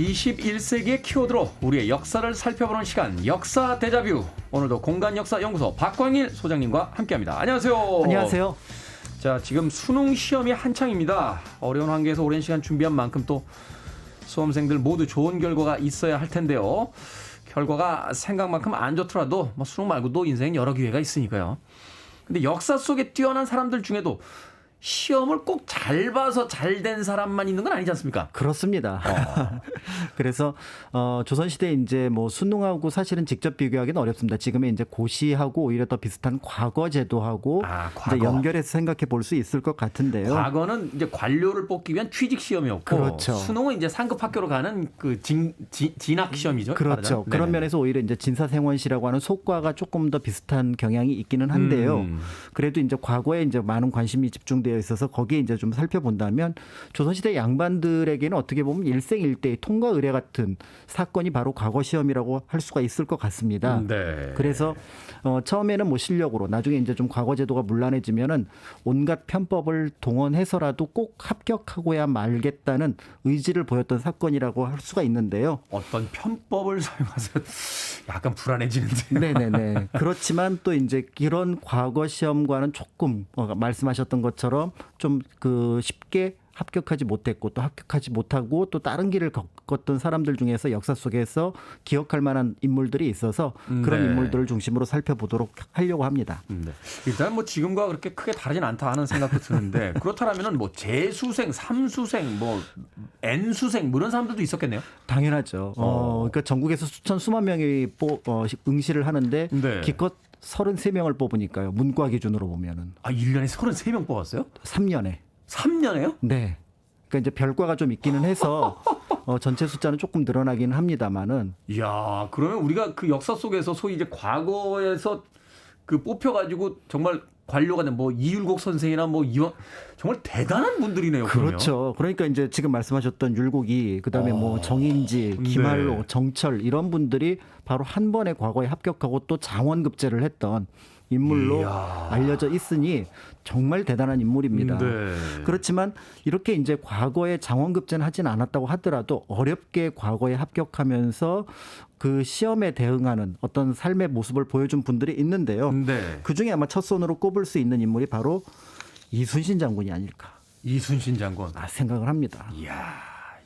21세기의 키워드로 우리의 역사를 살펴보는 시간, 역사 데자뷰. 오늘도 공간역사연구소 박광일 소장님과 함께합니다. 안녕하세요. 안녕하세요. 자, 지금 수능 시험이 한창입니다. 어려운 환경에서 오랜 시간 준비한 만큼 또 수험생들 모두 좋은 결과가 있어야 할 텐데요. 결과가 생각만큼 안 좋더라도 수능 말고도 인생엔 여러 기회가 있으니까요. 근데 역사 속에 뛰어난 사람들 중에도 시험을 꼭 잘 봐서 잘 된 사람만 있는 건 아니지 않습니까? 그렇습니다. 그래서 조선시대 이제 뭐 수능하고 사실은 직접 비교하기는 어렵습니다. 지금의 이제 고시하고 오히려 더 비슷한 과거 제도하고 과거. 이제 연결해서 생각해 볼 수 있을 것 같은데요. 과거는 이제 관료를 뽑기 위한 취직 시험이었고, 그렇죠. 수능은 이제 상급 학교로 가는 그 진학 시험이죠. 그렇죠. 그런 면에서 오히려 이제 진사생원시라고 하는 속과가 조금 더 비슷한 경향이 있기는 한데요. 그래도 이제 과거에 이제 많은 관심이 집중되어 있어서 거기에 이제 좀 살펴본다면 조선시대 양반들에게는 어떻게 보면 일생일대의 통과 의례 같은 사건이 바로 과거 시험이라고 할 수가 있을 것 같습니다. 네. 그래서 처음에는 뭐 실력으로, 나중에 이제 좀 과거 제도가 문란해지면은 온갖 편법을 동원해서라도 꼭 합격하고야 말겠다는 의지를 보였던 사건이라고 할 수가 있는데요. 어떤 편법을 사용해서 약간 불안해지는데. 네네네. 그렇지만 또 이제 이런 과거 시험과는 조금 말씀하셨던 것처럼 좀 쉽게 합격하지 못했고 또 합격하지 못하고 또 다른 길을 겪었던 사람들 중에서 역사 속에서 기억할 만한 인물들이 있어서 그런 인물들을 중심으로 살펴보도록 하려고 합니다. 네. 일단 뭐 지금과 그렇게 크게 다르진 않다 하는 생각도 드는데 그렇다면은 뭐 재수생, 삼수생, 뭐 N수생 뭐 이런 사람들도 있었겠네요. 당연하죠. 그러니까 전국에서 수만 명이 응시를 하는데 네. 기껏 33명을 뽑으니까요. 문과 기준으로 보면은. 1년에 33명 뽑았어요? 3년에. 3년에요? 네. 그러니까 이제 별과가 좀 있기는 해서 전체 숫자는 조금 늘어나긴 합니다만은. 이야, 그러면 우리가 그 역사 속에서 소위 이제 과거에서 그 뽑혀가지고 정말 관료가 된 뭐 이율곡 선생이나 뭐 이원 정말 대단한 분들이네요. 그렇죠. 그러니까 이제 지금 말씀하셨던 율곡이 그다음에 뭐 정인지, 김한로, 네. 정철 이런 분들이 바로 한 번에 과거에 합격하고 또 장원급제를 했던 인물로 알려져 있으니 정말 대단한 인물입니다. 네. 그렇지만 이렇게 이제 과거에 장원급제는 하진 않았다고 하더라도 어렵게 과거에 합격하면서 그 시험에 대응하는 어떤 삶의 모습을 보여준 분들이 있는데요. 네. 그중에 아마 첫 손으로 꼽을 수 있는 인물이 바로 이순신 장군이 아닐까. 이순신 장군. 생각을 합니다. 이야,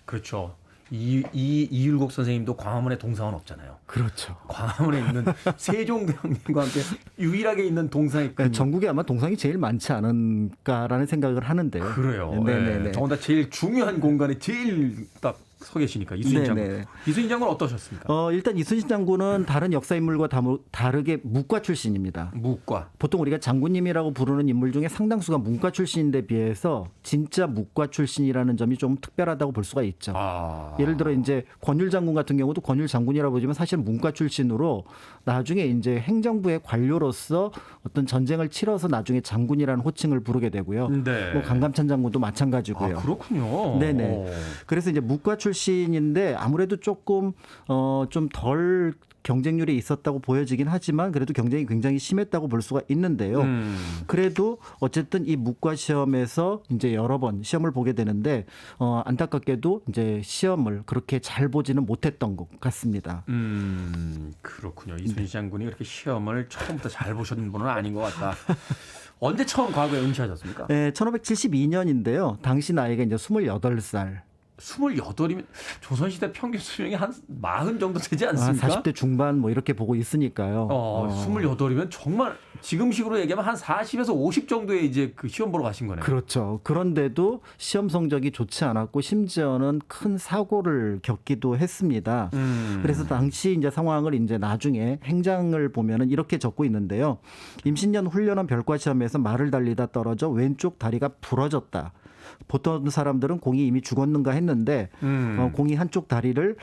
그렇죠. 이율곡 선생님도 광화문에 동상은 없잖아요. 그렇죠. 광화문에 있는 세종대왕님과 함께 유일하게 있는 동상이 그러니까 전국에 아마 동상이 제일 많지 않을까라는 생각을 하는데요. 그래요. 네네네. 더군다나 제일 중요한 공간에 제일 딱 서 계시니까 이순신 장군. 네네. 이순신 장군 어떠셨습니까? 일단 이순신 장군은 다른 역사 인물과 다르게 무과 출신입니다. 무과. 보통 우리가 장군님이라고 부르는 인물 중에 상당수가 문과 출신인데 비해서 진짜 무과 출신이라는 점이 좀 특별하다고 볼 수가 있죠. 예를 들어 이제 권율 장군 같은 경우도 권율 장군이라고 보지만 사실 문과 출신으로 나중에 이제 행정부의 관료로서 어떤 전쟁을 치러서 나중에 장군이라는 호칭을 부르게 되고요. 네. 뭐 강감찬 장군도 마찬가지고요. 그렇군요. 네네. 그래서 이제 무과 출신인데 아무래도 조금 좀 덜 경쟁률이 있었다고 보여지긴 하지만 그래도 경쟁이 굉장히 심했다고 볼 수가 있는데요. 그래도 어쨌든 이 무과 시험에서 이제 여러 번 시험을 보게 되는데 안타깝게도 이제 시험을 그렇게 잘 보지는 못했던 것 같습니다. 그렇군요. 이순신 장군이 그렇게 시험을 처음부터 잘 보셨는 분은 아닌 것 같다. 언제 처음 과거에 응시하셨습니까? 네, 1572년인데요. 당시 나이가 이제 28살. 28이면 조선시대 평균 수명이 한 40 정도 되지 않습니까? 40대 중반 뭐 이렇게 보고 있으니까요. 28이면 정말 지금식으로 얘기하면 한 40에서 50 정도의 이제 그 시험 보러 가신 거네요. 그렇죠. 그런데도 시험 성적이 좋지 않았고 심지어는 큰 사고를 겪기도 했습니다. 그래서 당시 이제 상황을 이제 나중에 행장을 보면은 이렇게 적고 있는데요. 임신년 훈련원 별과 시험에서 말을 달리다 떨어져 왼쪽 다리가 부러졌다. 보통 사람들은 공이 이미 죽었는가 했는데 공이 한쪽 다리로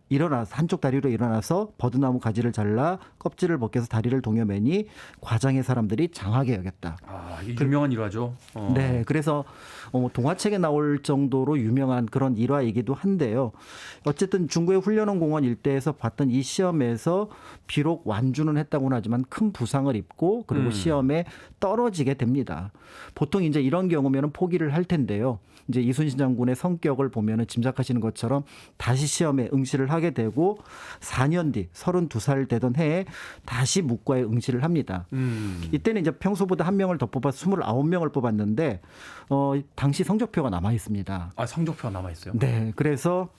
일어나서 버드나무 가지를 잘라 껍질을 벗겨서 다리를 동여매니 과장의 사람들이 장하게 여겼다. 이게 유명한 일화죠. 네, 그래서 동화책에 나올 정도로 유명한 그런 일화이기도 한데요. 어쨌든 중구의 훈련원 공원 일대에서 봤던 이 시험에서 비록 완주는 했다고는 하지만 큰 부상을 입고 그리고 시험에 떨어지게 됩니다. 보통 이제 이런 경우면은 포기를 할 텐데 텐데요. 이제 이순신 장군의 성격을 보면은 짐작하시는 것처럼 다시 시험에 응시를 하게 되고 4년 뒤 32살 되던 해에 다시 묵과에 응시를 합니다. 이때는 이제 평소보다 한 명을 더 뽑아서 29명을 뽑았는데 당시 성적표가 남아 있습니다. 아, 성적표가 남아 있어요. 네. 그래서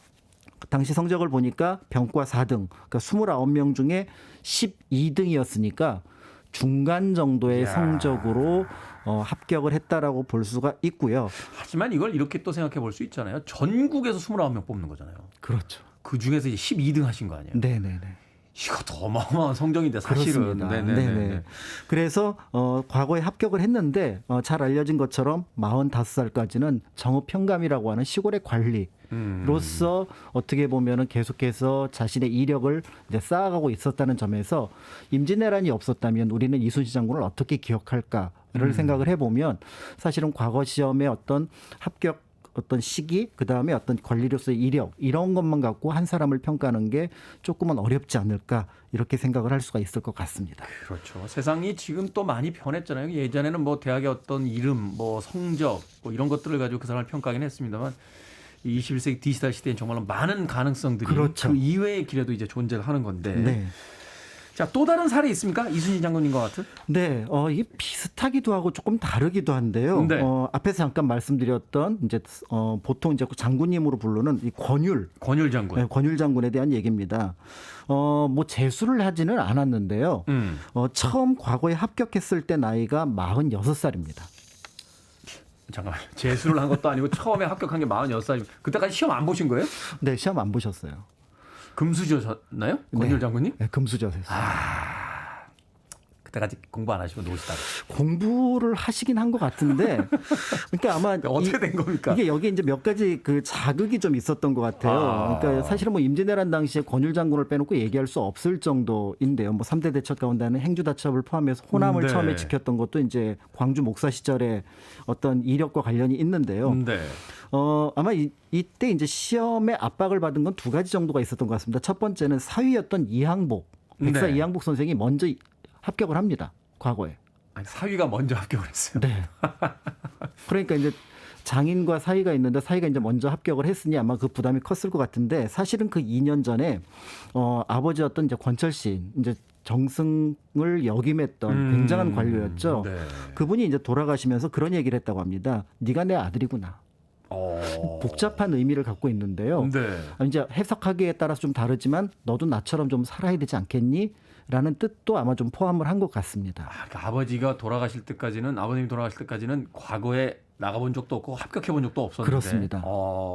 당시 성적을 보니까 병과 4등, 그러니까 29명 중에 12등이었으니까 중간 정도의 이야. 성적으로 합격을 했다라고 볼 수가 있고요. 하지만 이걸 이렇게 또 생각해 볼 수 있잖아요. 전국에서 29명 뽑는 거잖아요. 그렇죠. 그 중에서 이제 12등 하신 거 아니에요? 네네네. 이거 더 어마어마한 성적인데 사실은. 그렇습니다. 네네네. 네네. 그래서 과거에 합격을 했는데 잘 알려진 것처럼 45살까지는 정읍평감이라고 하는 시골의 관리로서 어떻게 보면은 계속해서 자신의 이력을 이제 쌓아가고 있었다는 점에서 임진왜란이 없었다면 우리는 이순신 장군을 어떻게 기억할까를 생각을 해보면 사실은 과거 시험의 어떤 합격 어떤 시기, 그다음에 어떤 관리로서의 이력 이런 것만 갖고 한 사람을 평가하는 게 조금은 어렵지 않을까 이렇게 생각을 할 수가 있을 것 같습니다. 그렇죠. 세상이 지금 또 많이 변했잖아요. 예전에는 뭐 대학의 어떤 이름, 뭐 성적, 뭐 이런 것들을 가지고 그 사람을 평가하긴 했습니다만 이 21세기 디지털 시대엔 정말로 많은 가능성들이 그렇죠. 그 이외의 길에도 이제 존재를 하는 건데. 네. 자, 또 다른 사례 있습니까? 이순신 장군님과 같은? 네, 이게 비슷하기도 하고 조금 다르기도 한데요. 네. 앞에서 잠깐 말씀드렸던 이제 보통 이제 장군님으로 부르는 이 권율 장군. 네, 권율 장군에 대한 얘기입니다. 뭐 재수를 하지는 않았는데요. 처음 과거에 합격했을 때 나이가 46살입니다. 잠깐만. 재수를 한 것도 아니고 처음에 합격한 게 46살. 그때까지 시험 안 보신 거예요? 네, 시험 안 보셨어요. 금수저셨나요? 권율 장군님? 네, 금수저였어요. 그때까지 공부 안 하시고 노시다가. 공부를 하시긴 한 것 같은데, 그러니까 아마 어떻게 된 겁니까? 이게 여기 이제 몇 가지 그 자극이 좀 있었던 것 같아요. 그러니까 사실은 뭐 임진왜란 당시에 권율 장군을 빼놓고 얘기할 수 없을 정도인데요. 뭐 3대 대첩 가운데는 행주다첩을 포함해서 호남을 네. 처음에 지켰던 것도 이제 광주 목사 시절에 어떤 이력과 관련이 있는데요. 네. 아마 이때 이제 시험에 압박을 받은 건 두 가지 정도가 있었던 것 같습니다. 첫 번째는 사위였던 이항복, 백사 네. 이항복 선생이 먼저 합격을 합니다. 과거에. 아니, 사위가 먼저 합격을 했어요. 네. 그러니까 이제 장인과 사위가 있는데 사위가 이제 먼저 합격을 했으니 아마 그 부담이 컸을 것 같은데 사실은 그 2년 전에 아버지였던 이제 권철신 이제 정승을 역임했던 굉장한 관료였죠. 네. 그분이 이제 돌아가시면서 그런 얘기를 했다고 합니다. 네가 내 아들이구나. 복잡한 의미를 갖고 있는데요. 네. 이제 해석하기에 따라서 좀 다르지만 너도 나처럼 좀 살아야 되지 않겠니? 라는 뜻도 아마 좀 포함을 한 것 같습니다. 그러니까 아버지가 돌아가실 때까지는 아버님이 돌아가실 때까지는 과거에 나가본 적도 없고 합격해 본 적도 없었는데. 그렇습니다.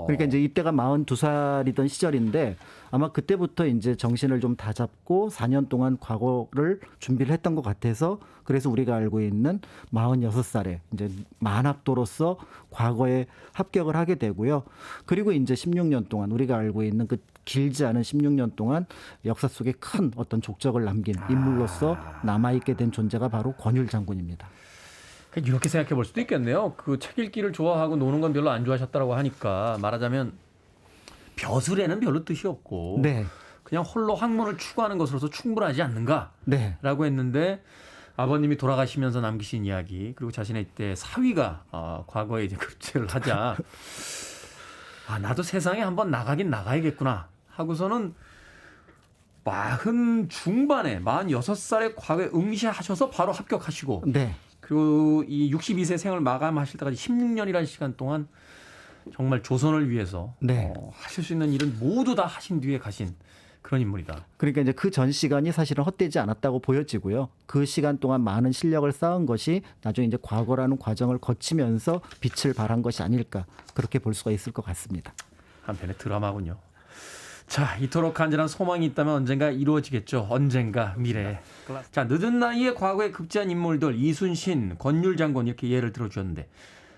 그러니까 이제 이때가 42살이던 시절인데 아마 그때부터 이제 정신을 좀 다잡고 4년 동안 과거를 준비를 했던 것 같아서 그래서 우리가 알고 있는 46살에 이제 만학도로서 과거에 합격을 하게 되고요. 그리고 이제 16년 동안 우리가 알고 있는 그 길지 않은 16년 동안 역사 속에 큰 어떤 족적을 남긴 인물로서 남아있게 된 존재가 바로 권율 장군입니다. 이렇게 생각해 볼 수도 있겠네요. 그 책 읽기를 좋아하고 노는 건 별로 안 좋아하셨다고 하니까 말하자면 벼슬에는 별로 뜻이 없고 네. 그냥 홀로 학문을 추구하는 것으로서 충분하지 않는가라고 네. 했는데 아버님이 돌아가시면서 남기신 이야기 그리고 자신의 때 사위가 과거에 이제 급제를 하자 나도 세상에 한번 나가긴 나가야겠구나 하고서는 40 중반에 46살에 과거에 응시하셔서 바로 합격하시고 네. 그리고 이 62세 생을 마감하실 때까지 16년이라는 시간 동안 정말 조선을 위해서 네. 하실 수 있는 일은 모두 다 하신 뒤에 가신 그런 인물이다. 그러니까 이제 그 전 시간이 사실은 헛되지 않았다고 보여지고요. 그 시간 동안 많은 실력을 쌓은 것이 나중에 이제 과거라는 과정을 거치면서 빛을 발한 것이 아닐까 그렇게 볼 수가 있을 것 같습니다. 한편의 드라마군요. 자, 이토록 간절한 소망이 있다면 언젠가 이루어지겠죠. 언젠가 미래에. 자, 늦은 나이에 과거에 급제한 인물들 이순신, 권율 장군 이렇게 예를 들어주셨는데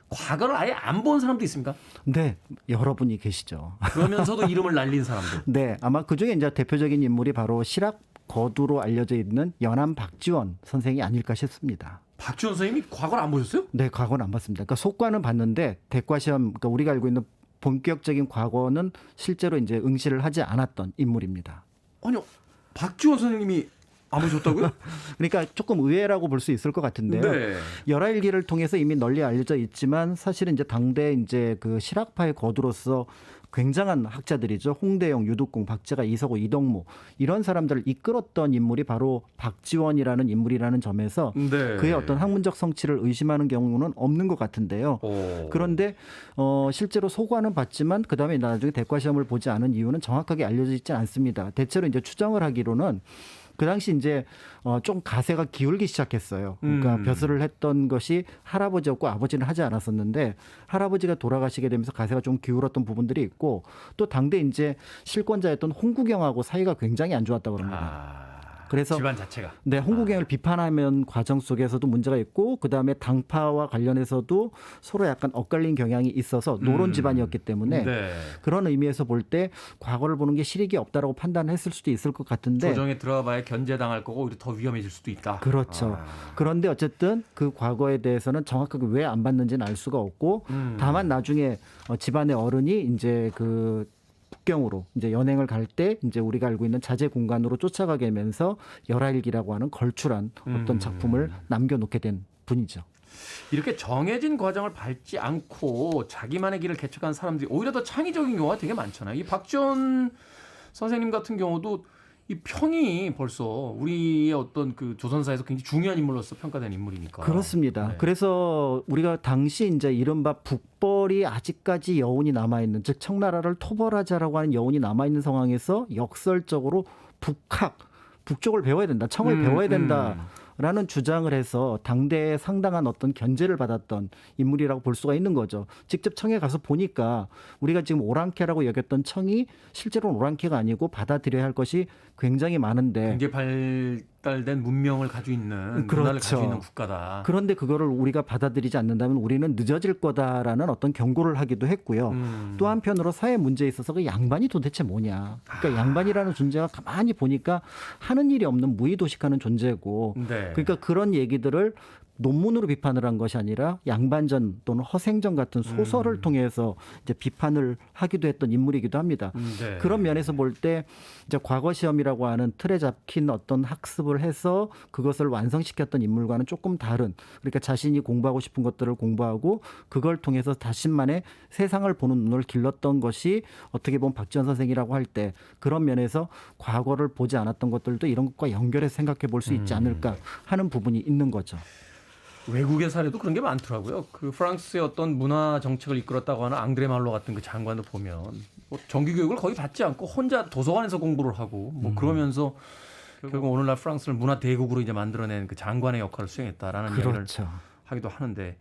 과거를 아예 안 본 사람도 있습니까? 네, 여러분이 계시죠. 그러면서도 이름을 날린 사람들. 네, 아마 그 중에 이제 대표적인 인물이 바로 실학 거두로 알려져 있는 연암 박지원 선생이 아닐까 싶습니다. 박지원 선생님이 과거를 안 보셨어요? 네, 과거는 안 봤습니다. 그러니까 속과는 봤는데 대과 시험, 그러니까 우리가 알고 있는 본격적인 과거는 실제로 이제 응시를 하지 않았던 인물입니다. 아니요, 박지원 선생님이 아무 줬다고요? 그러니까 조금 의외라고 볼 수 있을 것 같은데요. 네. 열하일기를 통해서 이미 널리 알려져 있지만 사실은 이제 당대 이제 그 실학파의 거두로서 굉장한 학자들이죠. 홍대영, 유득공, 박재가, 이석호, 이덕무 이런 사람들을 이끌었던 인물이 바로 박지원이라는 인물이라는 점에서 네. 그의 어떤 학문적 성취를 의심하는 경우는 없는 것 같은데요. 오. 그런데 실제로 소관은 봤지만 그다음에 나중에 대과 시험을 보지 않은 이유는 정확하게 알려져 있지 않습니다. 대체로 이제 추정을 하기로는 그 당시 이제 좀 가세가 기울기 시작했어요. 그러니까 벼슬을 했던 것이 할아버지였고 아버지는 하지 않았었는데 할아버지가 돌아가시게 되면서 가세가 좀 기울었던 부분들이 있고 또 당대 이제 실권자였던 홍구경하고 사이가 굉장히 안 좋았다고 합니다. 그래서 집안 자체가. 네, 홍구경을 비판하면 과정 속에서도 문제가 있고 그다음에 당파와 관련해서도 서로 약간 엇갈린 경향이 있어서 노론 집안이었기 때문에 네. 그런 의미에서 볼 때 과거를 보는 게 실익이 없다라고 판단했을 수도 있을 것 같은데 조정에 들어가봐야 견제당할 거고 오히려 더 위험해질 수도 있다. 그렇죠. 그런데 어쨌든 그 과거에 대해서는 정확하게 왜 안 받는지는 알 수가 없고 다만 나중에 집안의 어른이 이제 그 북경으로 이제 연행을 갈 때 이제 우리가 알고 있는 자제 공간으로 쫓아가게 되면서 열하일기라고 하는 걸출한 어떤 작품을 남겨놓게 된 분이죠. 이렇게 정해진 과정을 밟지 않고 자기만의 길을 개척한 사람들이 오히려 더 창의적인 경우가 되게 많잖아요. 이 박지원 선생님 같은 경우도 이 평이 벌써 우리의 어떤 그 조선사에서 굉장히 중요한 인물로서 평가된 인물이니까. 그렇습니다. 네. 그래서 우리가 당시 이제 이른바 북벌이 아직까지 여운이 남아있는, 즉 청나라를 토벌하자라고 하는 여운이 남아있는 상황에서 역설적으로 북쪽을 배워야 된다, 청을 배워야 된다. 라는 주장을 해서 당대에 상당한 어떤 견제를 받았던 인물이라고 볼 수가 있는 거죠. 직접 청에 가서 보니까 우리가 지금 오랑캐라고 여겼던 청이 실제로는 오랑캐가 아니고 받아들여야 할 것이 굉장히 많은데 굉장히 발달된 문명을 가지고 있는 문화를 그렇죠. 가지고 있는 국가다. 그런데 그거를 우리가 받아들이지 않는다면 우리는 늦어질 거다라는 어떤 경고를 하기도 했고요. 또 한편으로 사회 문제에 있어서 그 양반이 도대체 뭐냐. 그러니까 양반이라는 존재가 가만히 보니까 하는 일이 없는 무의도식하는 존재고 네. 그러니까 그런 얘기들을 논문으로 비판을 한 것이 아니라 양반전 또는 허생전 같은 소설을 통해서 이제 비판을 하기도 했던 인물이기도 합니다. 네. 그런 면에서 볼 때 이제 과거 시험이라고 하는 틀에 잡힌 어떤 학습을 해서 그것을 완성시켰던 인물과는 조금 다른, 그러니까 자신이 공부하고 싶은 것들을 공부하고 그걸 통해서 자신만의 세상을 보는 눈을 길렀던 것이 어떻게 보면 박지원 선생이라고 할 때 그런 면에서 과거를 보지 않았던 것들도 이런 것과 연결해서 생각해 볼 수 있지 않을까 하는 부분이 있는 거죠. 외국의 사례도 그런 게 많더라고요. 그 프랑스의 어떤 문화 정책을 이끌었다고 하는 앙드레 말로 같은 그 장관을 보면 뭐 정규 교육을 거의 받지 않고 혼자 도서관에서 공부를 하고 뭐 그러면서 결국 오늘날 프랑스를 문화 대국으로 이제 만들어낸 그 장관의 역할을 수행했다라는 이야기를 그렇죠. 하기도 하는데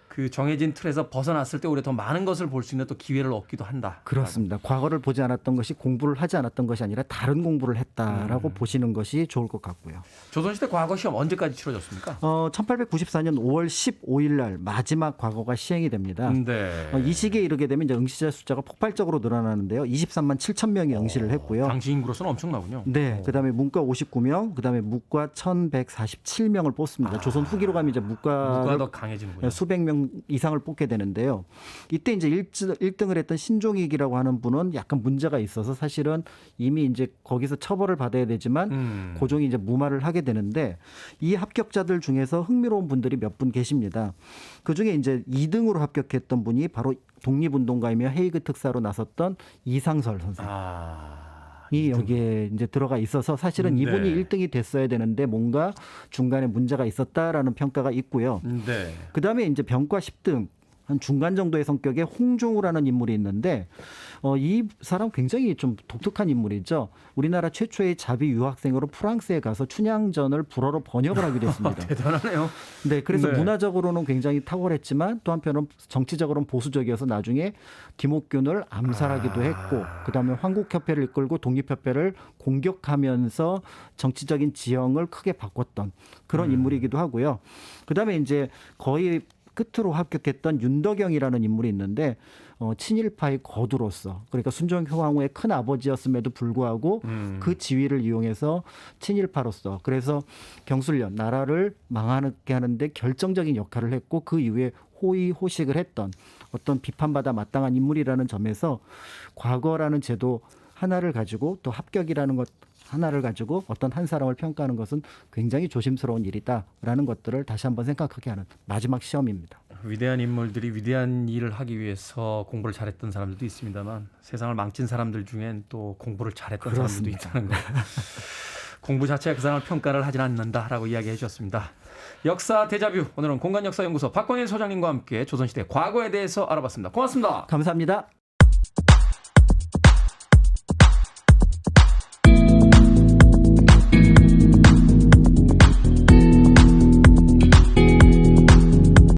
그 정해진 틀에서 벗어났을 때 오히려 더 많은 것을 볼 수 있는 또 기회를 얻기도 한다. 그렇습니다. 과거를 보지 않았던 것이 공부를 하지 않았던 것이 아니라 다른 공부를 했다라고 보시는 것이 좋을 것 같고요. 조선시대 과거 시험 언제까지 치러졌습니까? 1894년 5월 15일 날 마지막 과거가 시행이 됩니다. 네. 이 시기에 이르게 되면 이제 응시자 숫자가 폭발적으로 늘어나는데요. 23만 7천 명이 응시를 했고요. 당시 인구로서는 엄청나군요. 네, 그다음에 문과 59명, 그다음에 무과 1,147명을 뽑습니다. 조선 후기로 가면 이제 문과가 무과를 더 강해지는군요. 수백 명 이상을 뽑게 되는데요. 이때 이제 1등을 했던 신종익이라고 하는 분은 약간 문제가 있어서 사실은 이미 이제 거기서 처벌을 받아야 되지만 고종이 이제 무마를 하게 되는데 이 합격자들 중에서 흥미로운 분들이 몇 분 계십니다. 그 중에 이제 2등으로 합격했던 분이 바로 독립운동가이며 헤이그 특사로 나섰던 이상설 선생. 이 여기에 이제 들어가 있어서 사실은 이분이 1등이 됐어야 되는데 뭔가 중간에 문제가 있었다라는 평가가 있고요. 네. 그다음에 이제 병과 10등 한 중간 정도의 성격의 홍종우라는 인물이 있는데 이 사람 굉장히 좀 독특한 인물이죠. 우리나라 최초의 자비 유학생으로 프랑스에 가서 춘향전을 불어로 번역을 하기도 했습니다. 대단하네요. 네, 그래서 네. 문화적으로는 굉장히 탁월했지만 또 한편으로는 정치적으로는 보수적이어서 나중에 김옥균을 암살하기도 했고 그다음에 황국협회를 이끌고 독립협회를 공격하면서 정치적인 지형을 크게 바꿨던 그런 인물이기도 하고요. 그다음에 이제 거의 끝으로 합격했던 윤덕영이라는 인물이 있는데 친일파의 거두로서 그러니까 순종효왕후의 큰 아버지였음에도 불구하고 그 지위를 이용해서 친일파로서 그래서 경술련 나라를 망하게 하는데 결정적인 역할을 했고 그 이후에 호의호식을 했던 어떤 비판받아 마땅한 인물이라는 점에서 과거라는 제도 하나를 가지고 또 합격이라는 것 하나를 가지고 어떤 한 사람을 평가하는 것은 굉장히 조심스러운 일이다라는 것들을 다시 한번 생각하게 하는 마지막 시험입니다. 위대한 인물들이 위대한 일을 하기 위해서 공부를 잘했던 사람들도 있습니다만 세상을 망친 사람들 중엔 또 공부를 잘했던 그렇습니다. 사람들도 있다는 거. 공부 자체가 그 사람을 평가를 하진 않는다라고 이야기해 주셨습니다. 역사 데자뷰 오늘은 공간역사연구소 박광일 소장님과 함께 조선시대 과거에 대해서 알아봤습니다. 고맙습니다. 감사합니다.